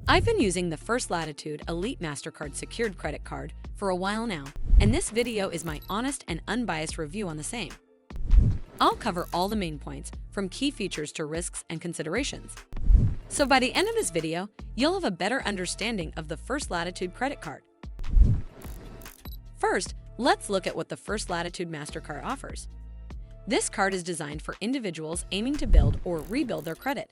I've been using the First Latitude Elite MasterCard secured credit card for a while now, and this video is my honest and unbiased review on the same. I'll cover all the main points, from key features to risks and considerations. So by the end of this video, you'll have a better understanding of the First Latitude credit card. First, let's look at what the First Latitude MasterCard offers. This card is designed for individuals aiming to build or rebuild their credit.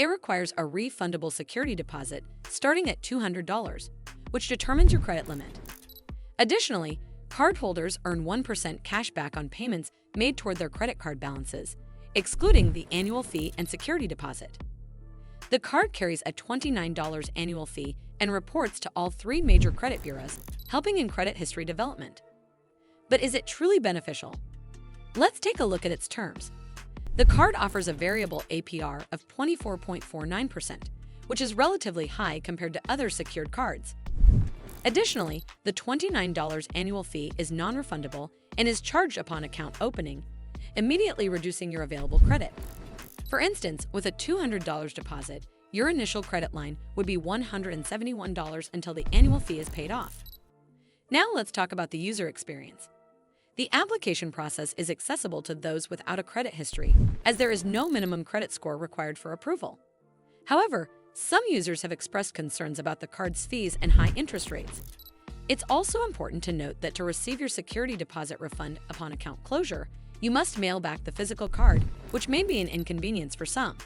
It requires a refundable security deposit starting at $200, which determines your credit limit. Additionally, cardholders earn 1% cash back on payments made toward their credit card balances, excluding the annual fee and security deposit. The card carries a $29 annual fee and reports to all three major credit bureaus, helping in credit history development. But is it truly beneficial? Let's take a look at its terms. The card offers a variable APR of 24.49%, which is relatively high compared to other secured cards. Additionally, the $29 annual fee is non-refundable and is charged upon account opening, immediately reducing your available credit. For instance, with a $200 deposit, your initial credit line would be $171 until the annual fee is paid off. Now let's talk about the user experience. The application process is accessible to those without a credit history, as there is no minimum credit score required for approval. However, some users have expressed concerns about the card's fees and high interest rates. It's also important to note that to receive your security deposit refund upon account closure, you must mail back the physical card, which may be an inconvenience for some.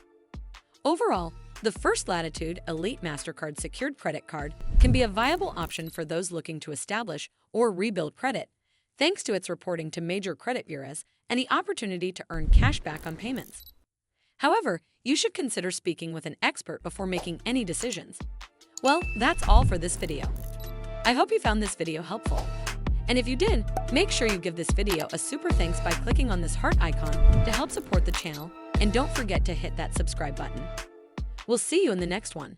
Overall, the First Latitude Elite MasterCard secured credit card can be a viable option for those looking to establish or rebuild credit, thanks to its reporting to major credit bureaus and the opportunity to earn cash back on payments. However, you should consider speaking with an expert before making any decisions. Well, that's all for this video. I hope you found this video helpful. And if you did, make sure you give this video a super thanks by clicking on this heart icon to help support the channel, and don't forget to hit that subscribe button. We'll see you in the next one.